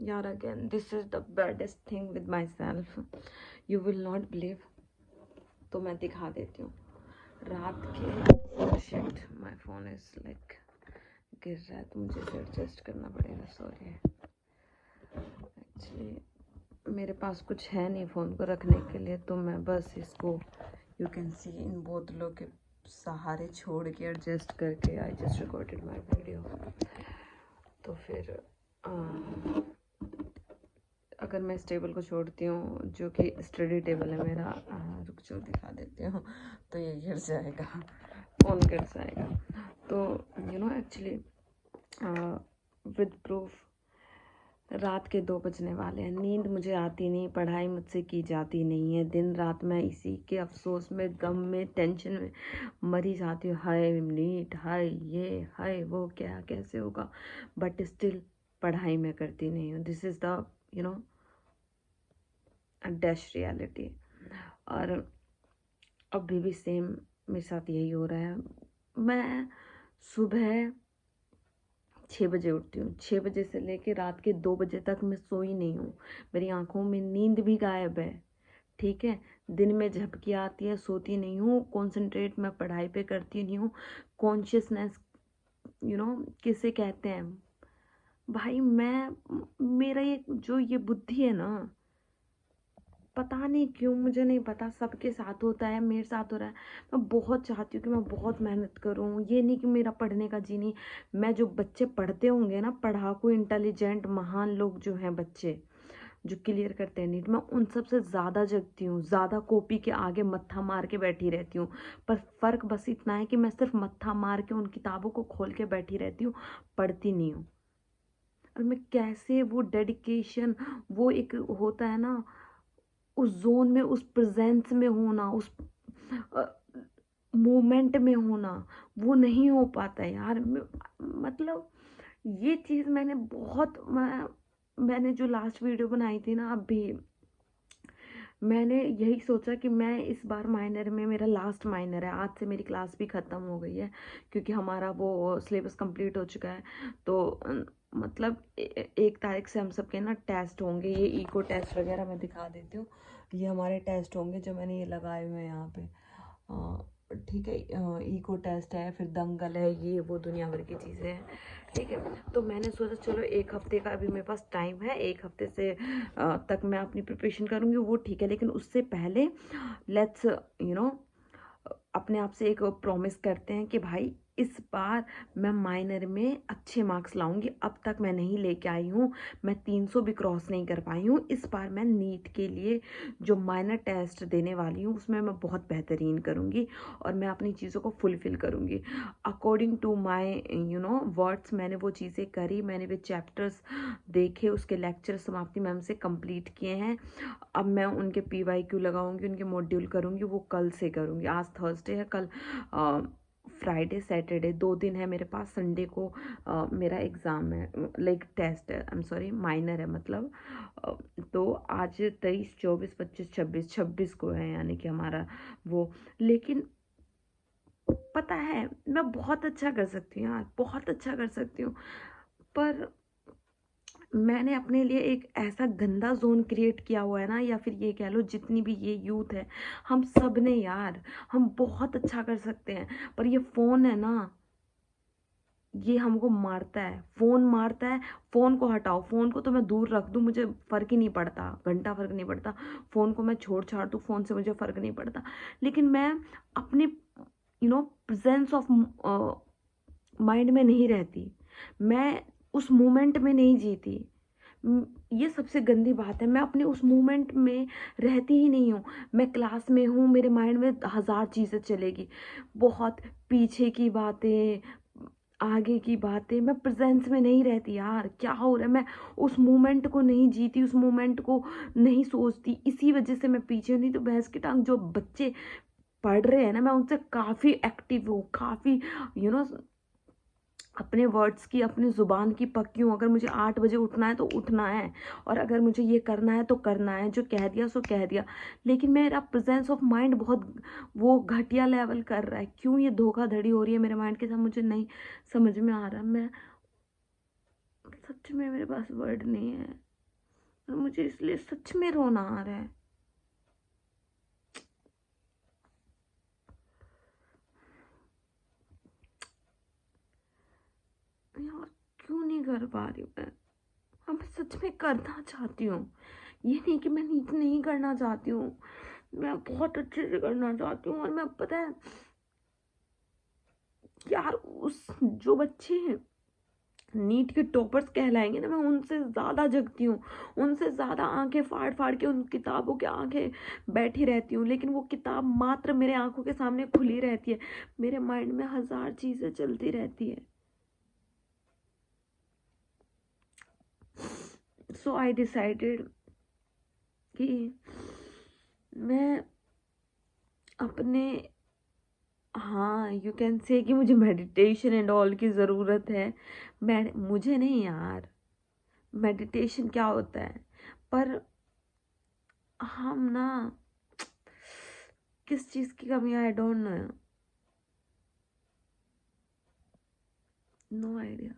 यार again this is the baddest thing with my self, you will not believe. तो मैं दिखा देती हूँ रात के। Shit, my phone is like गिर रहा है तो मुझे इसे एडजस्ट करना पड़ेगा, सॉरी। एक्चुअली मेरे पास कुछ है नहीं फ़ोन को रखने के लिए, तो मैं बस इसको यू कैन सी इन बोतलों के सहारे छोड़ के एडजस्ट करके I just recorded my video. तो फिर अगर मैं इस टेबल को छोड़ती हूँ जो कि स्टडी टेबल है मेरा, रुक जाओ दिखा देती हूँ, तो ये गिर जाएगा, फ़ोन गिर जाएगा। तो you know actually with proof रात के 2 बजने वाले हैं, नींद मुझे आती नहीं, पढ़ाई मुझसे की जाती नहीं है, दिन रात मैं इसी के अफसोस में, गम में, टेंशन में मरी जाती हूँ। हाय नीट, हाय ये, हाय वो, क्या कैसे होगा, बट स्टिल पढ़ाई मैं करती नहीं हूँ। This is the you know dash reality. और अभी भी सेम मेरे साथ यही हो रहा है। मैं सुबह 6 बजे उठती हूँ, 6 बजे से लेके रात के 2 बजे तक मैं सोई नहीं हूँ, मेरी आंखों में नींद भी गायब है, ठीक है। दिन में झपकी आती है, सोती नहीं हूँ, कॉन्सेंट्रेट मैं पढ़ाई पे करती नहीं हूँ। कॉन्शियसनेस किसे कहते हैं भाई, मेरा ये बुद्धि है ना, पता नहीं क्यों, मुझे नहीं पता, सबके साथ होता है, मेरे साथ हो रहा है। मैं बहुत चाहती हूँ कि मैं बहुत मेहनत करूँ, ये नहीं कि मेरा पढ़ने का जी नहीं। मैं जो बच्चे पढ़ते होंगे ना, पढ़ाकू इंटेलिजेंट महान लोग जो हैं बच्चे जो क्लियर करते हैं नीट, मैं उन सब से ज़्यादा जगती हूँ, ज़्यादा कॉपी के आगे मत्था मार के बैठी रहती हूँ। पर फ़र्क बस इतना है कि मैं सिर्फ मत्था मार के उन किताबों को खोल के बैठी रहती हूँ, पढ़ती नहीं हूँ। और मैं कैसे वो डेडिकेशन, वो एक होता है ना, उस जोन में, उस प्रेजेंस में होना, उस मोमेंट में होना, वो नहीं हो पाता यार। मतलब ये चीज़ मैंने जो लास्ट वीडियो बनाई थी ना, अभी मैंने यही सोचा कि मैं इस बार माइनर में, मेरा लास्ट माइनर है, आज से मेरी क्लास भी ख़त्म हो गई है क्योंकि हमारा वो सिलेबस कंप्लीट हो चुका है। तो मतलब 1 तारीख से हम सबके ना टेस्ट होंगे, ये इको टेस्ट वगैरह मैं दिखा देती हूँ। ये हमारे टेस्ट होंगे जो मैंने ये लगाए हुए हैं यहाँ पे, ठीक है। इको टेस्ट है, फिर दंगल है, ये वो दुनिया भर की चीज़ें हैं, ठीक है। तो मैंने सोचा चलो 1 हफ्ते का अभी मेरे पास टाइम है, 1 हफ्ते से तक मैं अपनी प्रिपरेशन करूँगी, वो ठीक है। लेकिन उससे पहले लेट्स अपने आप से एक प्रॉमिस करते हैं कि भाई इस बार मैं माइनर में अच्छे मार्क्स लाऊंगी। अब तक मैं नहीं लेके आई हूँ, मैं 300 भी क्रॉस नहीं कर पाई हूँ। इस बार मैं नीट के लिए जो माइनर टेस्ट देने वाली हूँ उसमें मैं बहुत बेहतरीन करूँगी और मैं अपनी चीज़ों को फुलफ़िल करूँगी अकॉर्डिंग टू माई वर्ड्स। मैंने वो चीज़ें करी, मैंने वे चैप्टर्स देखे, उसके लेक्चर समाप्ति मैम से कंप्लीट किए हैं। अब मैं उनके PYQ लगाऊंगी, उनके मॉड्यूल करूंगी, वो कल से करूंगी। आज थर्सडे है, कल फ्राइडे सैटरडे 2 दिन है मेरे पास। संडे को मेरा एग्ज़ाम है, लाइक टेस्ट है, आई एम सॉरी माइनर है मतलब। तो आज 23, 24, 25, 26 को है, यानी कि हमारा वो। लेकिन पता है मैं बहुत अच्छा कर सकती हूँ यार, बहुत अच्छा कर सकती हूँ, पर मैंने अपने लिए एक ऐसा गंदा जोन क्रिएट किया हुआ है ना, या फिर ये कह लो जितनी भी ये यूथ है, हम सब ने यार, हम बहुत अच्छा कर सकते हैं, पर ये फ़ोन है ना, ये हमको मारता है, फ़ोन मारता है। फ़ोन को हटाओ, फ़ोन को तो मैं दूर रख दूँ, मुझे फ़र्क ही नहीं पड़ता, घंटा फ़र्क नहीं पड़ता। फ़ोन को मैं छोड़ छाड़ दूँ, फ़ोन से मुझे फ़र्क नहीं पड़ता। लेकिन मैं अपने प्रेजेंस ऑफ माइंड में नहीं रहती, मैं उस मोमेंट में नहीं जीती। ये सबसे गंदी बात है, मैं अपने उस मोमेंट में रहती ही नहीं हूँ। मैं क्लास में हूँ, मेरे माइंड में 1000 चीज़ें चलेगी, बहुत पीछे की बातें, आगे की बातें, मैं प्रेजेंस में नहीं रहती यार। क्या हो रहा है, मैं उस मोमेंट को नहीं जीती, उस मोमेंट को नहीं सोचती, इसी वजह से मैं पीछे हूँ। नहीं तो भैंस की टांग, जो बच्चे पढ़ रहे हैं ना, मैं उनसे काफ़ी एक्टिव हूँ, काफ़ी यू नो अपने वर्ड्स की, अपनी ज़ुबान की पक्की हूँ। अगर मुझे 8 बजे उठना है तो उठना है, और अगर मुझे ये करना है तो करना है, जो कह दिया सो कह दिया। लेकिन मेरा प्रेजेंस ऑफ माइंड बहुत वो घटिया लेवल कर रहा है। क्यों ये धोखाधड़ी हो रही है मेरे माइंड के साथ, मुझे नहीं समझ में आ रहा। मैं सच में, मेरे पास वर्ड नहीं है। और मुझे इसलिए सच में रोना आ रहा है। यार क्यों नहीं कर पा रही हूँ मैं। हाँ, मैं सच में करना चाहती हूँ, ये नहीं कि मैं नीट नहीं करना चाहती हूँ, मैं बहुत अच्छे से करना चाहती हूँ। और मैं, पता है यार, उस जो बच्चे नीट के टॉपर्स कहलाएंगे ना, मैं उनसे ज़्यादा जगती हूँ, उनसे ज़्यादा आंखें फाड़ फाड़ के उन किताबों के आंखें बैठी रहती हूँ। लेकिन वो किताब मात्र मेरे आंखों के सामने खुली रहती है, मेरे माइंड में हजार चीज़ें चलती रहती है। सो आई डिसाइडेड कि मैं अपने, हाँ यू कैन से कि मुझे मेडिटेशन एंड ऑल की ज़रूरत है। मैं, मुझे नहीं यार, मेडिटेशन क्या होता है, पर हम ना, किस चीज़ की कमी है, I don't know, no idea.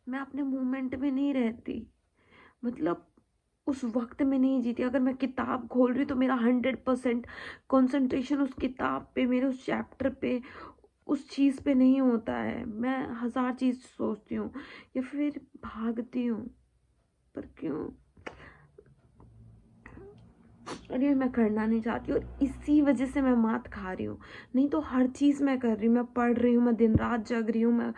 मैं अपने मोमेंट में नहीं रहती, मतलब उस वक्त में नहीं जीती। अगर मैं किताब खोल रही तो मेरा 100% कंसंट्रेशन उस किताब पे, मेरे उस चैप्टर पे, उस चीज़ पे नहीं होता है। मैं हजार चीज़ सोचती हूँ या फिर भागती हूँ, पर क्यों, अरे मैं करना नहीं चाहती और इसी वजह से मैं मात खा रही हूँ। नहीं तो हर चीज़ मैं कर रही हूँ, मैं पढ़ रही हूँ, मैं दिन रात जग रही हूँ, मैं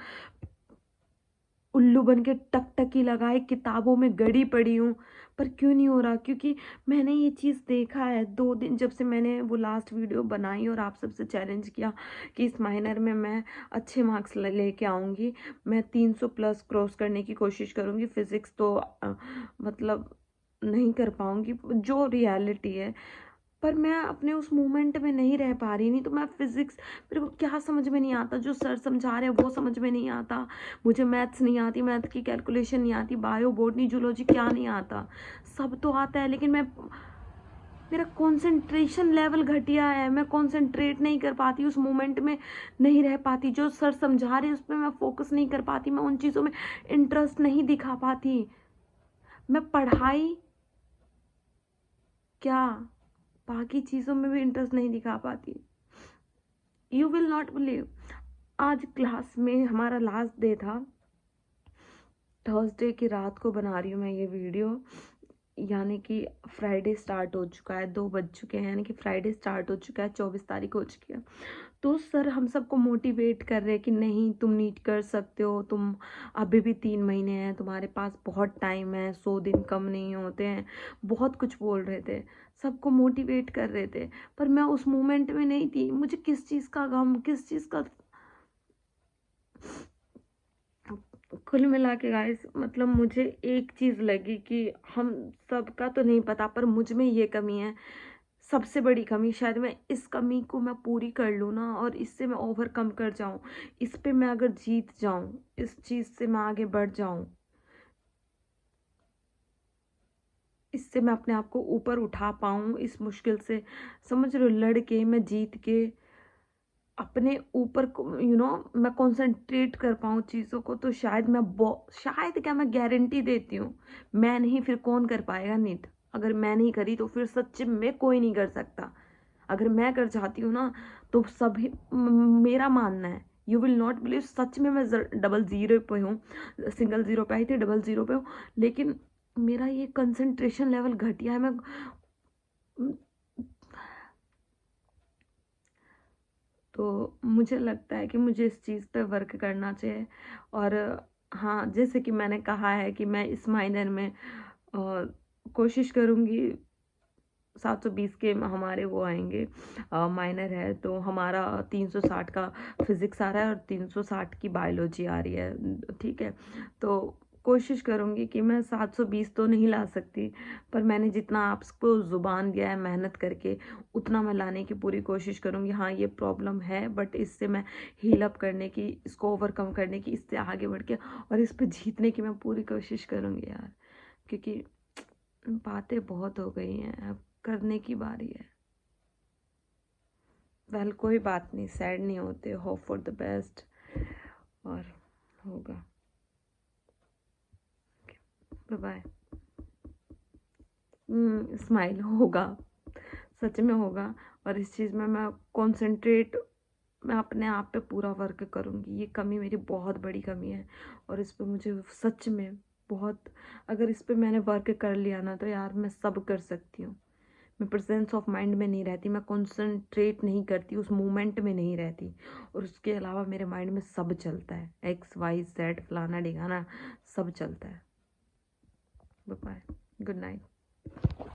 उल्लू बन के टकटकी लगाए किताबों में गड़ी पड़ी हूँ, पर क्यों नहीं हो रहा? क्योंकि मैंने ये चीज़ देखा है 2 दिन जब से मैंने वो लास्ट वीडियो बनाई और आप सबसे चैलेंज किया कि इस माइनर में मैं अच्छे मार्क्स लेके आऊँगी, मैं 300 प्लस क्रॉस करने की कोशिश करूँगी। फिज़िक्स तो मतलब नहीं कर पाऊँगी, जो रियलिटी है, पर मैं अपने उस मोमेंट में नहीं रह पा रही। नहीं तो मैं फिज़िक्स, मेरे को क्या समझ में नहीं आता, जो सर समझा रहे हैं वो समझ में नहीं आता, मुझे मैथ्स नहीं आती, मैथ की कैलकुलेशन नहीं आती, बायो बॉटनी जूलॉजी क्या नहीं आता, सब तो आता है, लेकिन मैं, मेरा कंसंट्रेशन लेवल घटिया है, मैं कंसंट्रेट नहीं कर पाती, उस मोमेंट में नहीं रह पाती, जो सर समझा रहे हैं उस पर मैं फोकस नहीं कर पाती, मैं उन चीज़ों में इंटरेस्ट नहीं दिखा पाती। मैं पढ़ाई क्या, बाकी चीज़ों में भी इंटरेस्ट नहीं दिखा पाती। यू विल नॉट बिलीव, आज क्लास में हमारा लास्ट डे था, थर्सडे की रात को बना रही हूँ मैं ये वीडियो, यानी कि फ्राइडे स्टार्ट हो चुका है, 2 बज चुके हैं, यानी कि फ्राइडे स्टार्ट हो चुका है, 24 तारीख हो चुकी है। तो सर हम सबको मोटिवेट कर रहे हैं कि नहीं तुम नीट कर सकते हो, तुम अभी भी 3 महीने हैं, तुम्हारे पास बहुत टाइम है, 100 दिन कम नहीं होते हैं, बहुत कुछ बोल रहे थे, सबको मोटिवेट कर रहे थे। पर मैं उस मोमेंट में नहीं थी, मुझे किस चीज़ का गम, किस चीज़ का, कुल मिला के गाइस, मतलब मुझे एक चीज़ लगी कि हम सबका तो नहीं पता, पर मुझ में ये कमी है, सबसे बड़ी कमी, शायद मैं इस कमी को मैं पूरी कर लूँ ना, और इससे मैं ओवरकम कर जाऊँ, इस पे मैं अगर जीत जाऊँ, इस चीज़ से मैं आगे बढ़ जाऊँ, इससे मैं अपने आप को ऊपर उठा पाऊँ इस मुश्किल से, समझ रहे हो, लड़ के मैं जीत के अपने ऊपर को, मैं कंसंट्रेट कर पाऊँ चीज़ों को, तो शायद मैं शायद क्या, मैं गारंटी देती हूँ, मैं नहीं फिर कौन कर पाएगा नीट? अगर मैं नहीं करी तो फिर सच में कोई नहीं कर सकता। अगर मैं कर जाती हूँ ना, तो सभी, मेरा मानना है, यू विल नॉट बिलीव, सच में मैं डबल ज़ीरो पे हूँ, सिंगल ज़ीरो पे आई थी, डबल ज़ीरो पे हूँ, लेकिन मेरा ये कंसंट्रेशन लेवल घटिया है। मैं, तो मुझे लगता है कि मुझे इस चीज़ पे वर्क करना चाहिए। और हाँ, जैसे कि मैंने कहा है कि मैं इस माइनर में कोशिश करूँगी, 720 के हमारे वो आएंगे, माइनर है, तो हमारा 360 का फिज़िक्स आ रहा है और 360 की बायोलॉजी आ रही है, ठीक है। तो कोशिश करूँगी कि मैं 720 तो नहीं ला सकती, पर मैंने जितना आपको ज़ुबान दिया है मेहनत करके, उतना मैं लाने की पूरी कोशिश करूँगी। हाँ, ये प्रॉब्लम है, बट इससे मैं हील अप करने की, इसको ओवरकम करने की, इससे आगे बढ़ के और इस पे जीतने की मैं पूरी कोशिश करूँगी यार, क्योंकि बातें बहुत हो गई हैं, अब करने की बारी है। वेल कोई बात नहीं, सैड नहीं होते, होप फॉर द बेस्ट, और होगा। Bye bye. स्माइल होगा, सच में होगा। और इस चीज़ में मैं कॉन्सेंट्रेट, मैं अपने आप पे पूरा वर्क करूँगी। ये कमी मेरी बहुत बड़ी कमी है और इस पे मुझे सच में बहुत, अगर इस पे मैंने वर्क कर लिया ना तो यार मैं सब कर सकती हूँ। मैं प्रेजेंस ऑफ माइंड में नहीं रहती, मैं कॉन्सेंट्रेट नहीं करती, उस मोमेंट में नहीं रहती। और उसके अलावा मेरे माइंड में सब चलता है, एक्स वाई जेड फलाना ढिकाना सब चलता है। Bye bye, good night.